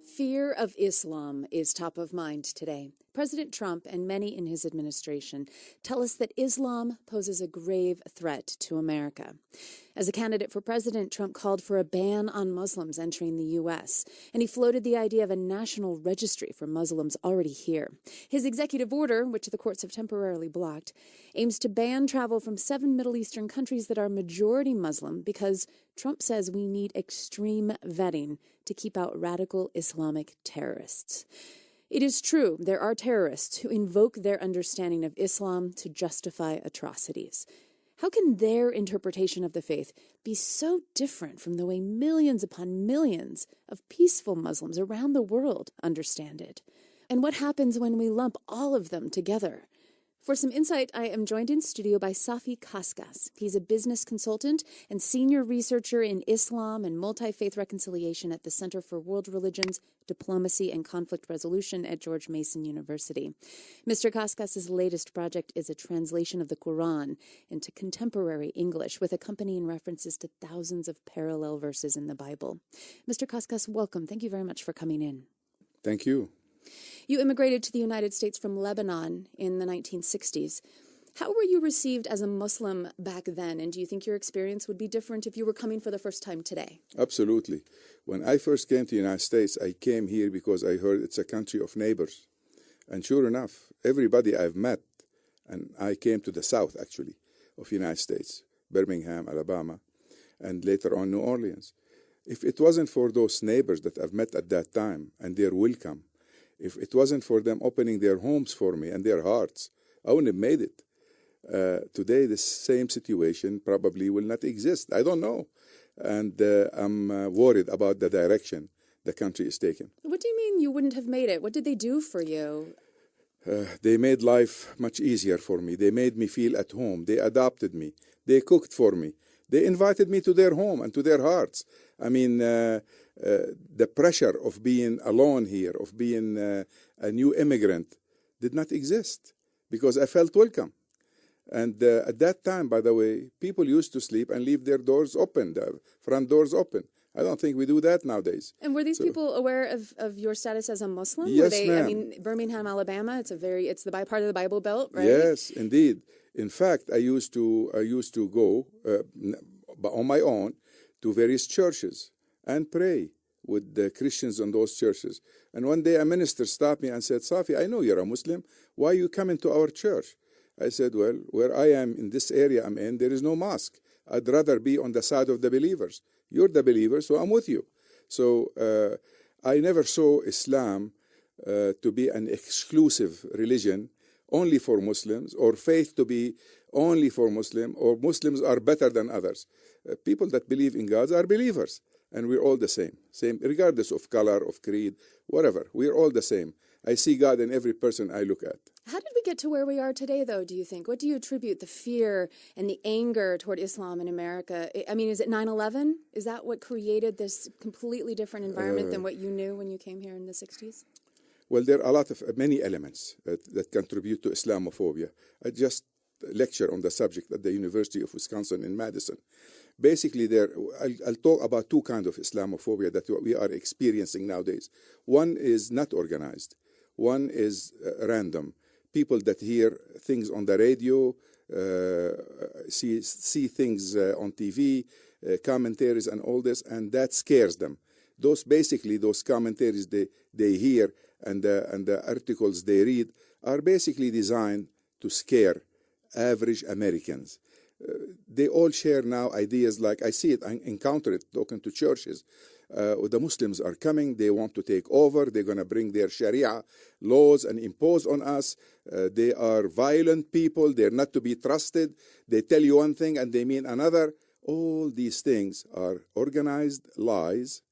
Fear of Islam is top of mind today. President Trump and many in his administration tell us that Islam poses a grave threat to America. As a candidate for president, Trump called for a ban on Muslims entering the U.S., and he floated the idea of a national registry for Muslims already here. His executive order, which the courts have temporarily blocked, aims to ban travel from 7 Middle Eastern countries that are majority Muslim because Trump says we need extreme vetting to keep out radical Islamic terrorists. It is true, there are terrorists who invoke their understanding of Islam to justify atrocities. How can their interpretation of the faith be so different from the way millions upon millions of peaceful Muslims around the world understand it? And what happens when we lump all of them together? For some insight, I am joined in studio by Safi Kaskas. He's a business consultant and senior researcher in Islam and multi-faith reconciliation at the Center for World Religions, Diplomacy, and Conflict Resolution at George Mason University. Mr. Kaskas' latest project is a translation of the Quran into contemporary English with accompanying references to thousands of parallel verses in the Bible. Mr. Kaskas, welcome. Thank you very much for coming in. Thank you. You immigrated to the United States from Lebanon in the 1960s. How were you received as a Muslim back then, and do you think your experience would be different if you were coming for the first time today? Absolutely. When I first came to the United States, I came here because I heard it's a country of neighbors. And sure enough, everybody I've met, and I came to the south, actually, of the United States, Birmingham, Alabama, and later on New Orleans. If it wasn't for those neighbors that I've met at that time and their welcome, if it wasn't for them opening their homes for me and their hearts, I wouldn't have made it. Today, the same situation probably will not exist. I don't know. And I'm worried about the direction the country is taking. What do you mean you wouldn't have made it? What did they do for you? They made life much easier for me. They made me feel at home. They adopted me. They cooked for me. They invited me to their home and to their hearts. I mean, the pressure of being alone here, of being a new immigrant, did not exist because I felt welcome. And at that time, by the way, people used to sleep and leave their doors open, the front doors open. I don't think we do that nowadays. And were these people aware of your status as a Muslim? Yes, ma'am. I mean, Birmingham, Alabama, it's the part of the Bible Belt, right? Yes, indeed. In fact, I used to go on my own to various churches and pray with the Christians in those churches. And one day a minister stopped me and said, "Safi, I know you're a Muslim. Why are you coming to our church?" I said, "Well, where I am in this area I'm in, there is no mosque. I'd rather be on the side of the believers. You're the believer, so I'm with you." So I never saw Islam to be an exclusive religion only for Muslims, or faith to be only for Muslim, or Muslims are better than others. People that believe in God are believers, and we're all the same, regardless of color, of creed, whatever. We're all the same. I see God in every person I look at. How did we get to where we are today, though, do you think? What do you attribute the fear and the anger toward Islam in America? I mean, is it 9/11? Is that what created this completely different environment than what you knew when you came here in the 60s? Well, there are many elements that contribute to Islamophobia. I just lecture on the subject at the University of Wisconsin in Madison. Basically, I'll talk about two kinds of Islamophobia that we are experiencing nowadays. One is not organized. One is random. People that hear things on the radio, see things on TV, commentaries and all this, and that scares them. Those commentaries they hear and the articles they read are basically designed to scare average Americans. They all share now ideas like, I see it, I encounter it talking to churches. The Muslims are coming, they want to take over, they're going to bring their Sharia laws and impose on us. They are violent people, they're not to be trusted. They tell you one thing and they mean another. All these things are organized lies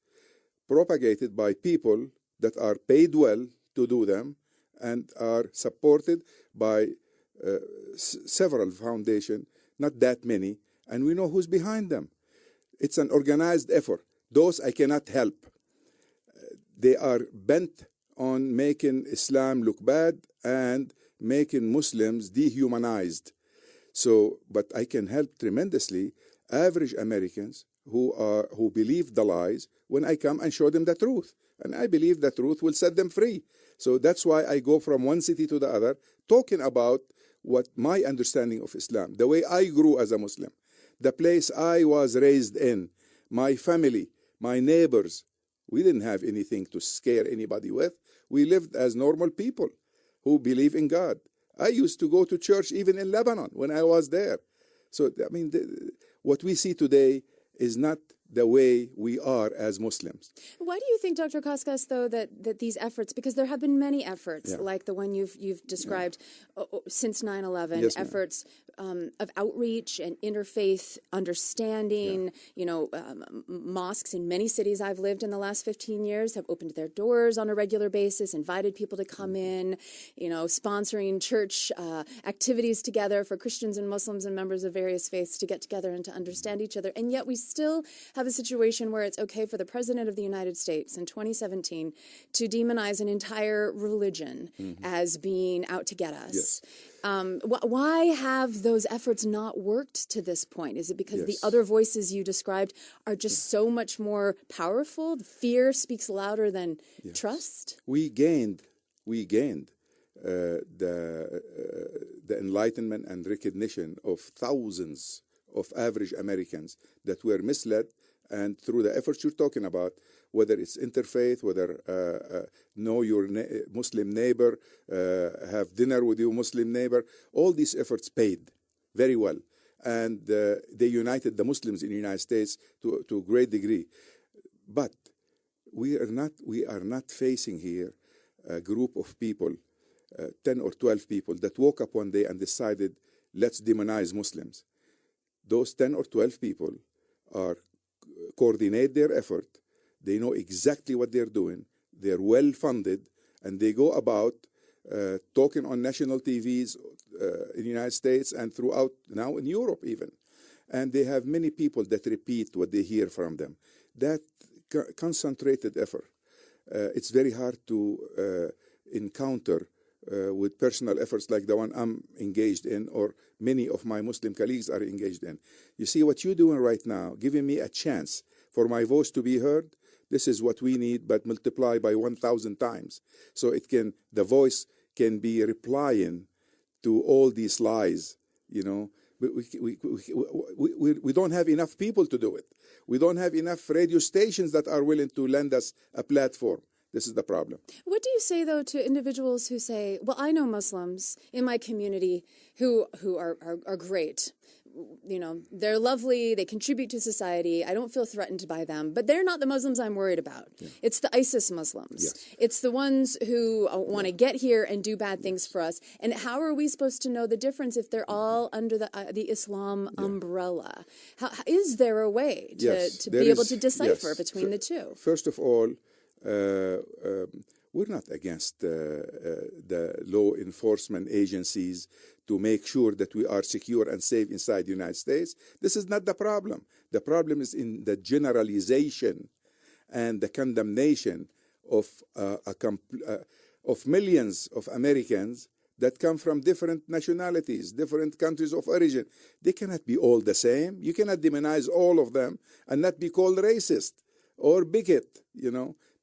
propagated by people that are paid well to do them and are supported by several foundations, not that many, and we know who's behind them. It's an organized effort. Those I cannot help. They are bent on making Islam look bad and making Muslims dehumanized. But I can help tremendously average Americans who believe the lies when I come and show them the truth. And I believe that truth will set them free. So that's why I go from one city to the other, talking about what my understanding of Islam, the way I grew as a Muslim, the place I was raised in, my family, my neighbors. We didn't have anything to scare anybody with. We lived as normal people who believe in God. I used to go to church even in Lebanon when I was there. So, I mean, what we see today is not the way we are as Muslims. Why do you think, Dr. Kaskas, though, that these efforts, because there have been many efforts, like the one you've described since 9/11, Yes, efforts of outreach and interfaith understanding, mosques in many cities I've lived in the last 15 years have opened their doors on a regular basis, invited people to come in, sponsoring church activities together for Christians and Muslims and members of various faiths to get together and to understand each other. And yet we still have a situation where it's okay for the President of the United States in 2017 to demonize an entire religion as being out to get us. Yes. Why have those efforts not worked to this point? Is it because the other voices you described are just so much more powerful? Fear speaks louder than trust? We gained the enlightenment and recognition of thousands of average Americans that were misled, and through the efforts you're talking about, whether it's interfaith, whether know your Muslim neighbor, have dinner with your Muslim neighbor, all these efforts paid very well. And they united the Muslims in the United States to a great degree. But we are not facing here a group of people, 10 or 12 people, that woke up one day and decided, let's demonize Muslims. Those 10 or 12 people coordinate their effort. They know exactly what they're doing. They're well funded, and they go about talking on national TVs in the United States and throughout now in Europe even. And they have many people that repeat what they hear from them. That concentrated effort, it's very hard to encounter with personal efforts like the one I'm engaged in, or many of my Muslim colleagues are engaged in. You see what you're doing right now, giving me a chance for my voice to be heard. This is what we need, but multiply by 1,000 times. So the voice can be replying to all these lies. We don't have enough people to do it. We don't have enough radio stations that are willing to lend us a platform. This is the problem. What do you say, though, to individuals who say, well, I know Muslims in my community who are great. They're lovely. They contribute to society. I don't feel threatened by them. But they're not the Muslims I'm worried about. Yeah. It's the ISIS Muslims. Yes. It's the ones who want to get here and do bad things for us. And how are we supposed to know the difference if they're all under the Islam umbrella? Is there a way to be able to decipher between the two? First of all, we're not against the law enforcement agencies to make sure that we are secure and safe inside the United States. This is not the problem. The problem is in the generalization and the condemnation of millions of Americans that come from different nationalities, different countries of origin. They cannot be all the same. You cannot demonize all of them and not be called racist or bigot,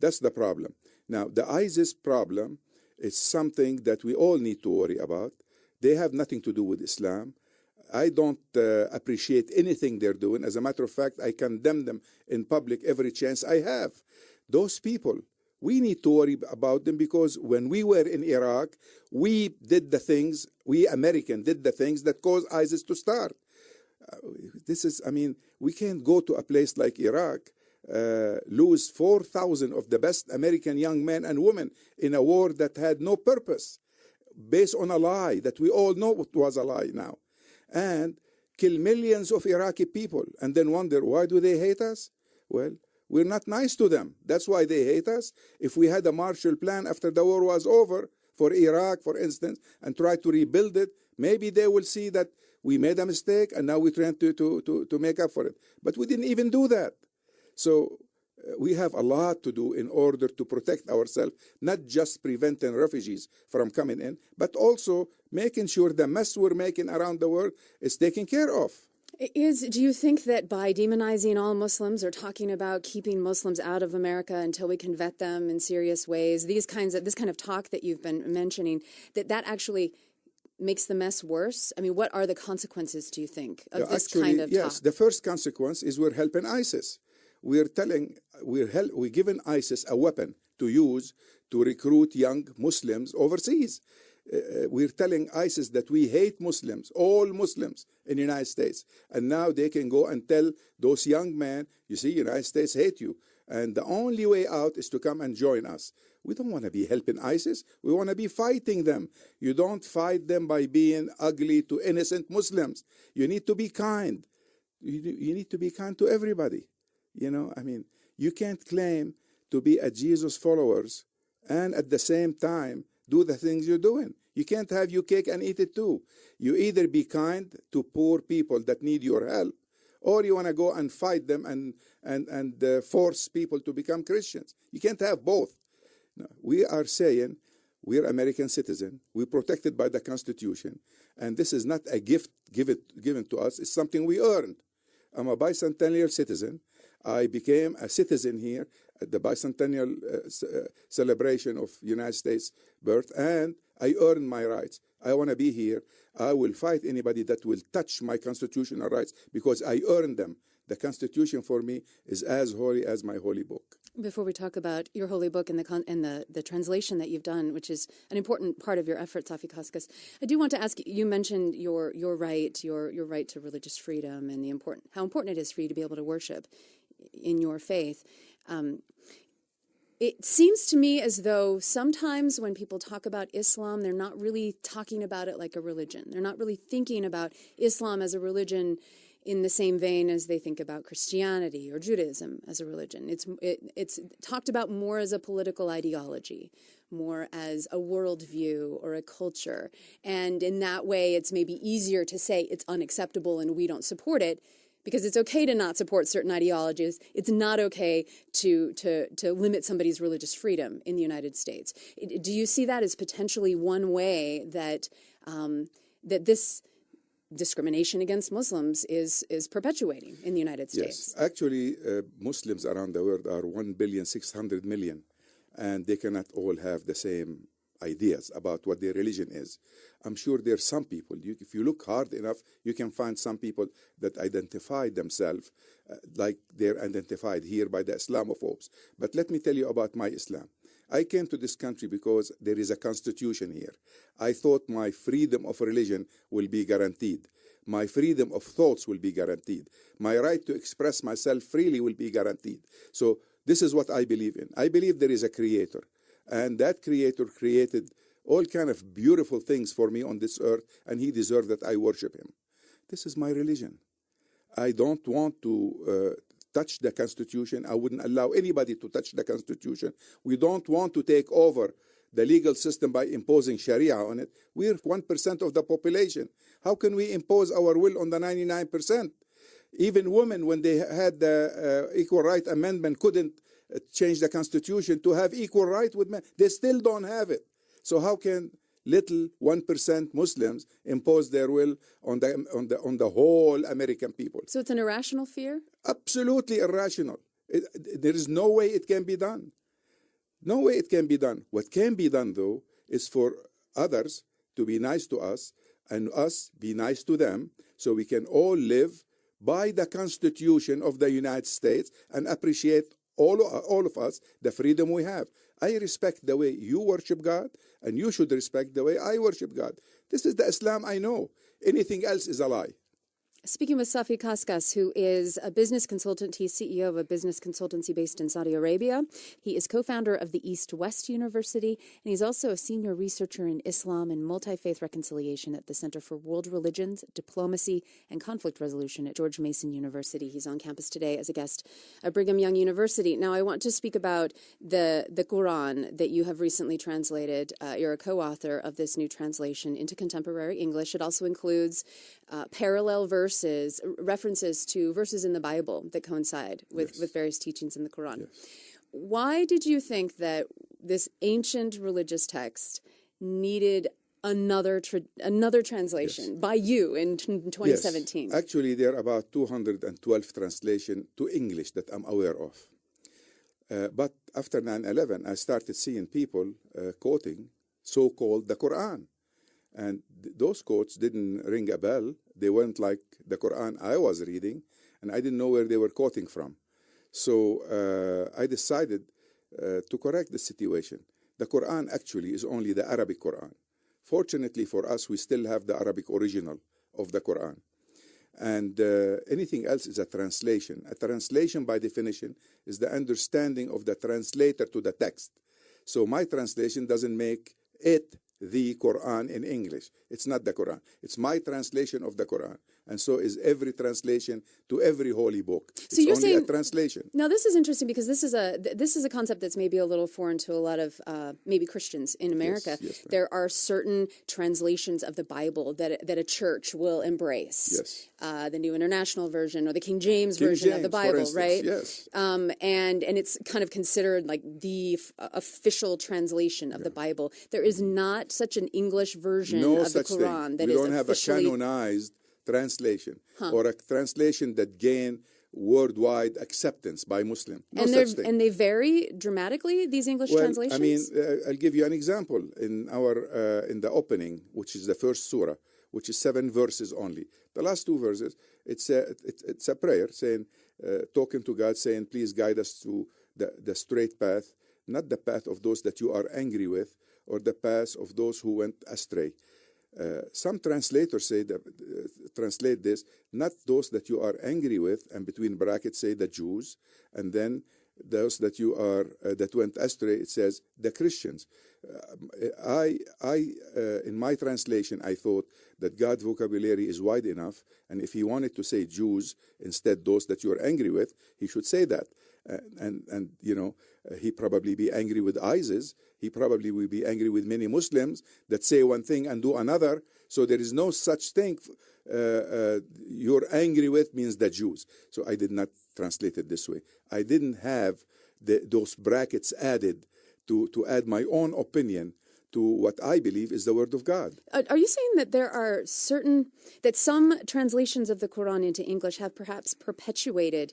That's the problem. Now, the ISIS problem is something that we all need to worry about. They have nothing to do with Islam. I don't appreciate anything they're doing. As a matter of fact, I condemn them in public every chance I have. Those people, we need to worry about them, because when we were in Iraq, we Americans did the things that caused ISIS to start. We can't go to a place like Iraq, lose 4,000 of the best American young men and women in a war that had no purpose, based on a lie that we all know it was a lie now, and kill millions of Iraqi people, and then wonder, why do they hate us? Well, we're not nice to them. That's why they hate us. If we had a Marshall Plan after the war was over for Iraq, for instance, and try to rebuild it, maybe they will see that we made a mistake and now we're trying to make up for it. But we didn't even do that. So we have a lot to do in order to protect ourselves, not just preventing refugees from coming in, but also making sure the mess we're making around the world is taken care of. Do you think that by demonizing all Muslims or talking about keeping Muslims out of America until we can vet them in serious ways, this kind of talk that you've been mentioning, that actually makes the mess worse? I mean, what are the consequences, do you think, of this kind of yes, talk? the first consequence is we're helping ISIS. We're giving ISIS a weapon to use to recruit young Muslims overseas. We're telling ISIS that we hate Muslims, all Muslims in the United States. And now they can go and tell those young men, you see, United States hate you. And the only way out is to come and join us. We don't want to be helping ISIS. We want to be fighting them. You don't fight them by being ugly to innocent Muslims. You need to be kind. You need to be kind to everybody. You know, I mean, you can't claim to be a Jesus followers and at the same time do the things you're doing. You can't have your cake and eat it too. You either be kind to poor people that need your help, or you want to go and fight them and force people to become Christians. You can't have both. No, we are saying we're American citizens. We're protected by the Constitution. And this is not a gift given to us. It's something we earned. I'm a bicentennial citizen. I became a citizen here at the bicentennial celebration of United States birth, and I earned my rights. I want to be here. I will fight anybody that will touch my constitutional rights because I earned them. The Constitution for me is as holy as my holy book. Before we talk about your holy book and the translation that you've done, which is an important part of your effort, Safi Kaskas, I do want to ask you mentioned your right to religious freedom and how important it is for you to be able to worship in your faith. It seems to me as though sometimes when people talk about Islam, they're not really talking about it like a religion. They're not really thinking about Islam as a religion in the same vein as they think about Christianity or Judaism as a religion. It's talked about more as a political ideology, more as a worldview or a culture. And in that way, it's maybe easier to say it's unacceptable and we don't support it, because it's okay to not support certain ideologies. It's not okay to limit somebody's religious freedom in the United States. Do you see that as potentially one way that that this discrimination against Muslims is perpetuating in the United States? Yes, actually, Muslims around the world are 1,600,000,000, and they cannot all have the same ideas about what their religion is. I'm sure there are some people, if you look hard enough, you can find some people that identify themselves like they're identified here by the Islamophobes. But let me tell you about my Islam. I came to this country because there is a constitution here. I thought my freedom of religion will be guaranteed. My freedom of thoughts will be guaranteed. My right to express myself freely will be guaranteed. So this is what I believe in. I believe there is a creator. And that creator created all kind of beautiful things for me on this earth, and he deserves that I worship him. This is my religion. I don't want to touch the Constitution. I wouldn't allow anybody to touch the Constitution. We don't want to take over the legal system by imposing Sharia on it. We're 1% of the population. How can we impose our will on the 99%? Even women, when they had the Equal Right Amendment, couldn't change the Constitution to have equal right with men. They still don't have it. So how can little 1% Muslims impose their will on the whole American people? So it's an irrational fear? Absolutely irrational. There is no way it can be done. No way it can be done. What can be done, though, is for others to be nice to us and us be nice to them, so we can all live by the Constitution of the United States and appreciate all of us the freedom we have. I respect the way you worship God, and you should respect the way I worship God. This is the Islam I know. Anything else is a lie. Speaking with Safi Kaskas, who is a business consultant. He's CEO of a business consultancy based in Saudi Arabia. He is co-founder of the East-West University, and he's also a senior researcher in Islam and multi-faith reconciliation at the Center for World Religions, Diplomacy, and Conflict Resolution at George Mason University. He's on campus today as a guest at Brigham Young University. Now, I want to speak about the Quran that you have recently translated. You're a co-author of this new translation into contemporary English. It also includes parallel references to verses in the Bible that coincide with various teachings in the Quran. Yes. Why did you think that this ancient religious text needed another translation by you in 2017. Yes. Actually, there are about 212 translations to English that I'm aware of. But after 9/11, I started seeing people quoting so-called the Quran. And those quotes didn't ring a bell. They weren't like the Quran I was reading, and I didn't know where they were quoting from. So I decided to correct the situation. The Quran actually is only the Arabic Quran. Fortunately for us, we still have the Arabic original of the Quran. And anything else is a translation. A translation, by definition, is the understanding of the translator to the text. So my translation doesn't make it the Quran in English. It's not the Quran. It's my translation of the Quran. And so is every translation to every holy book. So it's you're only saying, a translation. Now this is interesting because this is a concept that's maybe a little foreign to a lot of maybe Christians in America. Yes, there are certain translations of the Bible that a church will embrace. Yes. The New International Version or the King James King Version James, of the for Bible, instance, right? yes. And it's kind of considered like the official translation of the Bible. There is not such an English version of the Quran that we is don't have a officially canonized translation or a translation that gained worldwide acceptance by Muslims. No such thing. And they vary dramatically, these English translations? I mean, I'll give you an example. In the opening, which is the first surah, which is 7 verses only. The last 2 verses, it's a prayer saying, talking to God, saying, please guide us to the straight path, not the path of those that you are angry with, or the path of those who went astray. Some translators say translate this, not those that you are angry with, and between brackets say the Jews, and then those that you are that went astray, it says the Christians. In my translation, I thought that God's vocabulary is wide enough, and if he wanted to say Jews instead those that you are angry with, he should say that. And you know, he probably be angry with ISIS. He probably will be angry with many Muslims that say one thing and do another. So there is no such thing. You're angry with means the Jews. So I did not translate it this way. I didn't have those brackets added to add my own opinion to what I believe is the Word of God. Are you saying that there are that some translations of the Quran into English have perhaps perpetuated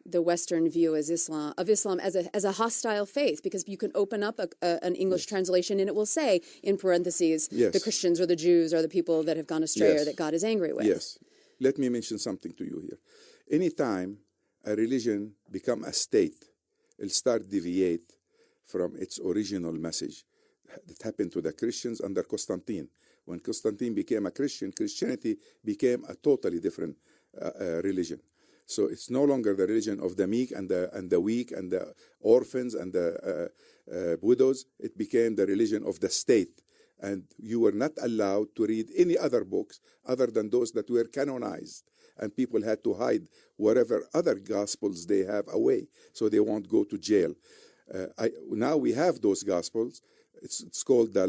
the Western view of Islam as a hostile faith, because you can open up an English translation and it will say in parentheses the Christians or the Jews or the people that have gone astray or that God is angry with? Yes. Let me mention something to you here. Anytime a religion become a state, it'll start deviate from its original message. That happened to the Christians under Constantine. When Constantine became a Christian, Christianity became a totally different religion. So it's no longer the religion of the meek and the weak and the orphans and the widows. It became the religion of the state. And you were not allowed to read any other books other than those that were canonized. And people had to hide whatever other gospels they have away so they won't go to jail. Now we have those gospels. It's called the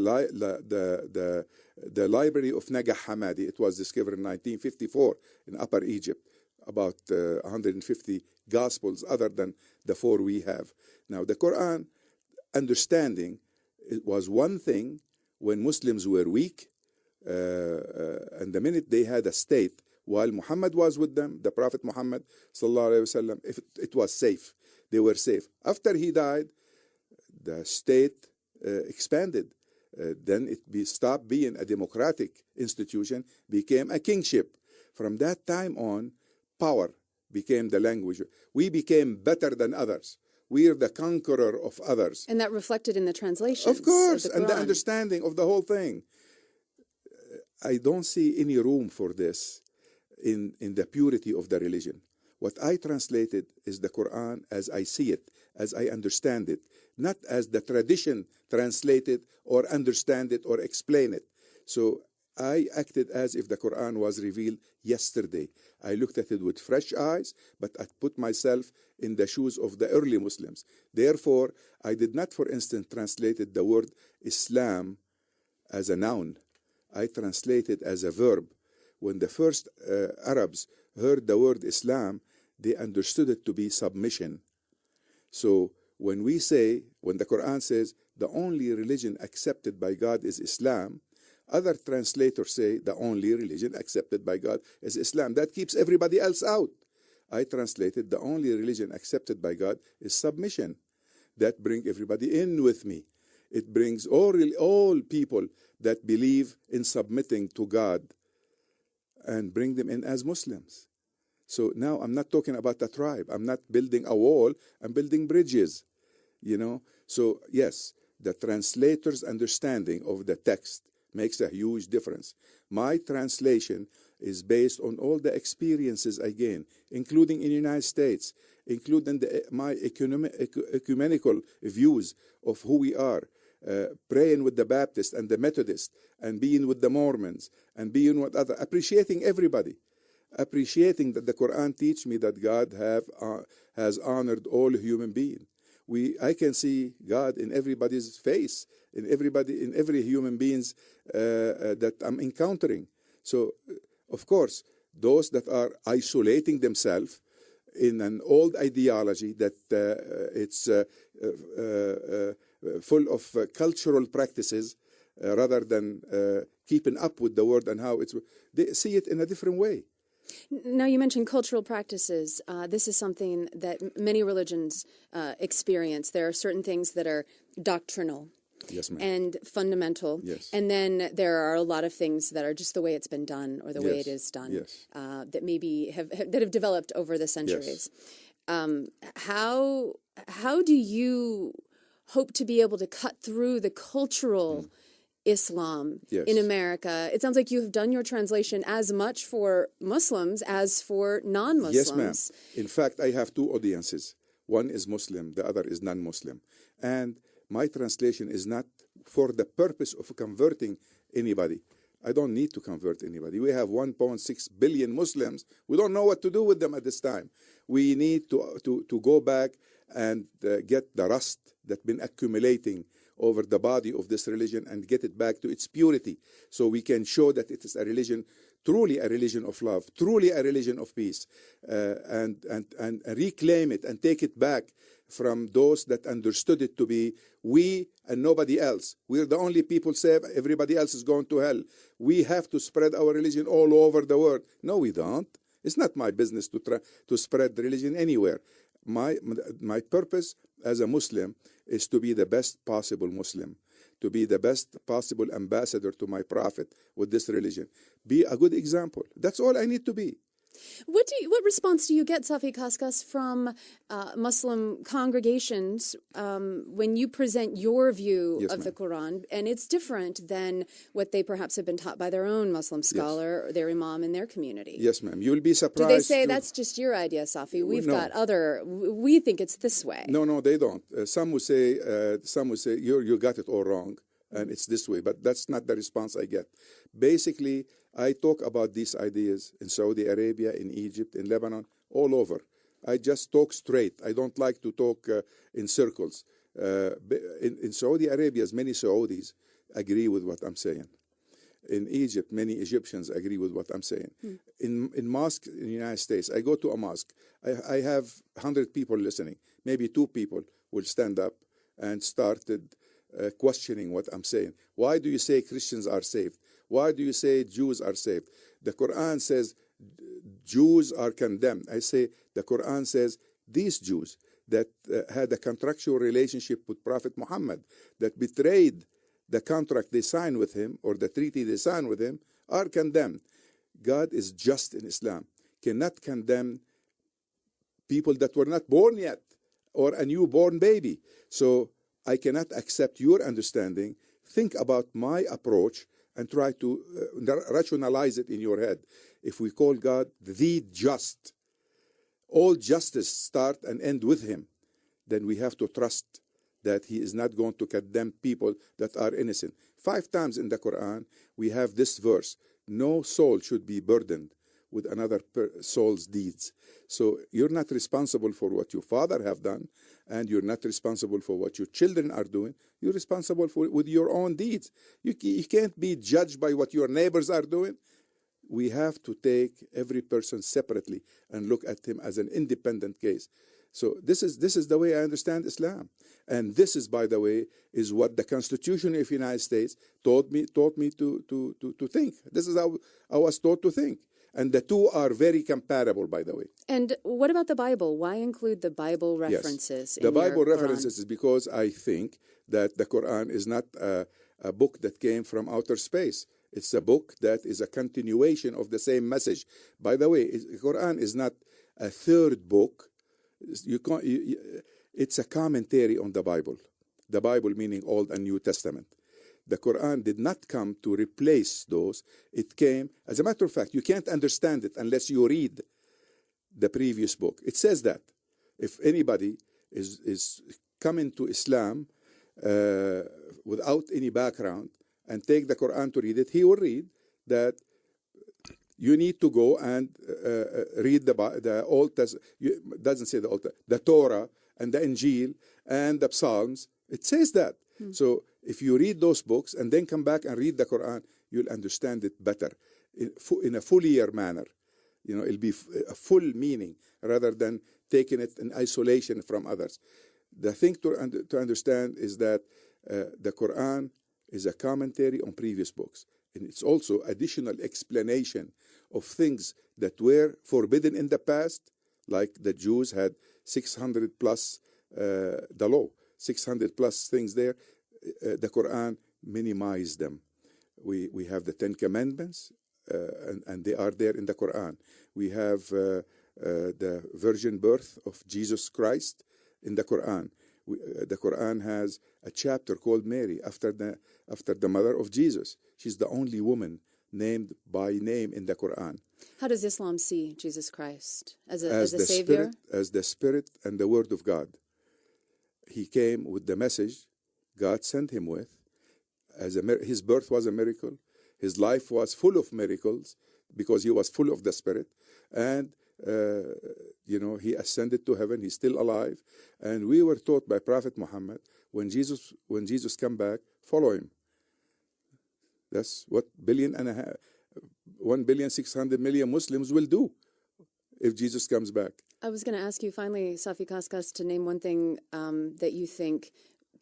Library of Nagah Hammadi. It was discovered in 1954 in Upper Egypt. About 150 gospels other than the 4 we have. Now, the Quran understanding it was one thing when Muslims were weak, and the minute they had a state, while Muhammad was with them, the Prophet Muhammad, sallallahu alaihi wasallam, it was safe. They were safe. After he died, the state expanded. Then it stopped being a democratic institution, became a kingship. From that time on, power became the language. We became better than others. We are the conqueror of others. And that reflected in the translations. Of course, of the and the Quran. understanding of the whole thing. I don't see any room for this in the purity of the religion. What I translated is the Quran as I see it, as I understand it, not as the tradition translated or understand it or explain it. So I acted as if the Quran was revealed yesterday. I looked at it with fresh eyes, but I put myself in the shoes of the early Muslims. Therefore, I did not, for instance, translate the word Islam as a noun. I translated as a verb. When the first Arabs heard the word Islam, they understood it to be submission. So when the Quran says the only religion accepted by God is Islam, Other translators say the only religion accepted by God is Islam. That keeps everybody else out. I translated the only religion accepted by God is submission. That brings everybody in with me. It brings all people that believe in submitting to God and bring them in as Muslims. So now I'm not talking about a tribe. I'm not building a wall. I'm building bridges, you know. So yes, the translator's understanding of the text makes a huge difference. My translation is based on all the experiences I gain, including in the United States, including my ecumenical views of who we are, praying with the Baptists and the Methodists, and being with the Mormons, and being with other, appreciating everybody, appreciating that the Quran teaches me that God has honored all human beings. I can see God in everybody's face, in every human beings that I'm encountering. So, of course, those that are isolating themselves in an old ideology that it's full of cultural practices rather than keeping up with the word and how they see it in a different way. Now, you mentioned cultural practices. This is something that many religions experience. There are certain things that are doctrinal. Yes, ma'am. And fundamental. Yes. And then there are a lot of things that are just the way it's been done or the way it is done. Yes. That maybe have developed over the centuries. Yes. How do you hope to be able to cut through the cultural Islam in America? It sounds like you have done your translation as much for Muslims as for non-Muslims. Yes, ma'am. In fact, I have two audiences. One is Muslim, the other is non-Muslim. And my translation is not for the purpose of converting anybody. I don't need to convert anybody. We have 1.6 billion Muslims. We don't know what to do with them at this time. We need to go back and get the rust that's been accumulating over the body of this religion and get it back to its purity, so we can show that it is a religion, truly a religion of love, truly a religion of peace, and reclaim it and take it back from those that understood it to be we and nobody else. We're the only people saved. Everybody else is going to hell. We have to spread our religion all over the world. No, we don't. It's not my business to try to spread religion anywhere. My purpose as a Muslim is to be the best possible Muslim, to be the best possible ambassador to my Prophet with this religion. Be a good example. That's all I need to be. What response do you get, Safi Kaskas, from Muslim congregations when you present your view of the Quran, and it's different than what they perhaps have been taught by their own Muslim scholar or their imam in their community? Yes, ma'am. You'll be surprised. Do they say that's just your idea, Safi? We've got other. We think it's this way. No, they don't. Some will say you got it all wrong, and it's this way. But that's not the response I get. Basically, I talk about these ideas in Saudi Arabia, in Egypt, in Lebanon, all over. I just talk straight. I don't like to talk in circles. In Saudi Arabia, many Saudis agree with what I'm saying. In Egypt, many Egyptians agree with what I'm saying. In mosques in the United States, I go to a mosque. I have 100 people listening. Maybe 2 people will stand up and started questioning what I'm saying. Why do you say Christians are saved? Why do you say Jews are saved? The Quran says Jews are condemned. I say the Quran says these Jews that had a contractual relationship with Prophet Muhammad, that betrayed the contract they signed with him or the treaty they signed with him, are condemned. God is just in Islam, cannot condemn people that were not born yet or a newborn baby. So I cannot accept your understanding. Think about my approach and try to rationalize it in your head. If we call God the just, all justice start and end with him, then we have to trust that he is not going to condemn people that are innocent. 5 times in the Quran, we have this verse: no soul should be burdened with another soul's deeds. So you're not responsible for what your father have done, and you're not responsible for what your children are doing. You're responsible with your own deeds. You can't be judged by what your neighbors are doing. We have to take every person separately and look at him as an independent case. So this is the way I understand Islam, and this is, by the way, is what the Constitution of the United States taught me to think. This is how I was taught to think, and the two are very compatible, by the way. And what about the Bible? Why include the Bible Yes, references? the in Bible your Quran? references is because I think that the Quran is not a book that came from outer space. It's a book that is a continuation of the same message. By the way, the Quran is not a third book. It's a commentary on the Bible. The Bible meaning Old and New Testament. The Quran did not come to replace those. It came, as a matter of fact, you can't understand it unless you read the previous book. It says that if anybody is coming to Islam without any background and take the Quran to read it, he will read that you need to go and read the Old Testament. Doesn't say the Old Testament, the Torah and the Injil and the Psalms. It says that. So if you read those books and then come back and read the Quran, you'll understand it better in a fuller manner. You know, it'll be a full meaning rather than taking it in isolation from others. The thing to understand is that the Quran is a commentary on previous books. And it's also additional explanation of things that were forbidden in the past, like the Jews had 600 plus, the law, 600 plus things there. The Quran minimized them. We have the 10 Commandments, and they are there in the Quran. We have the virgin birth of Jesus Christ in the Quran. The Quran has a chapter called Mary after the mother of Jesus. She's the only woman named by name in the Quran. How does Islam see Jesus Christ? As a savior? As the Spirit and the Word of God. He came with the message God sent him with. His birth was a miracle. His life was full of miracles because he was full of the Spirit. And he ascended to heaven. He's still alive. And we were taught by Prophet Muhammad, when Jesus come back, follow him. That's what 1,600,000,000 Muslims will do if Jesus comes back. I was going to ask you finally, Safi Kaskas, to name one thing that you think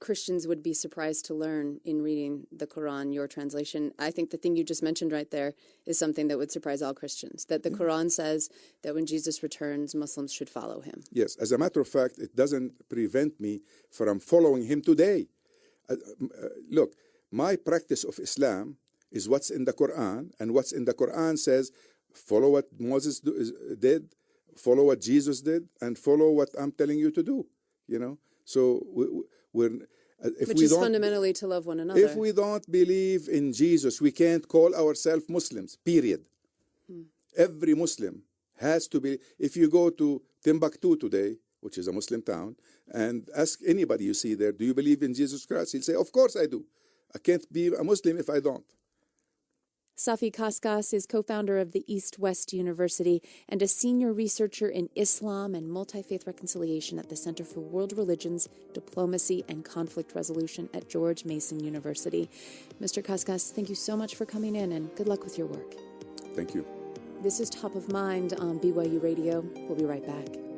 Christians would be surprised to learn in reading the Quran, your translation. I think the thing you just mentioned right there is something that would surprise all Christians, that the Quran says that when Jesus returns, Muslims should follow him. Yes, as a matter of fact, it doesn't prevent me from following him today. Look, my practice of Islam is what's in the Quran, and what's in the Quran says, follow what Moses did, follow what Jesus did, and follow what I'm telling you to do. So Which is fundamentally to love one another. If we don't believe in Jesus, we can't call ourselves Muslims, period. Every Muslim has to be. If you go to Timbuktu today, which is a Muslim town, and ask anybody you see there, do you believe in Jesus Christ? He'll say, of course I do. I can't be a Muslim if I don't. Safi Kaskas is co-founder of the East-West University and a senior researcher in Islam and multi-faith reconciliation at the Center for World Religions, Diplomacy, and Conflict Resolution at George Mason University. Mr. Kaskas, thank you so much for coming in, and good luck with your work. Thank you. This is Top of Mind on BYU Radio. We'll be right back.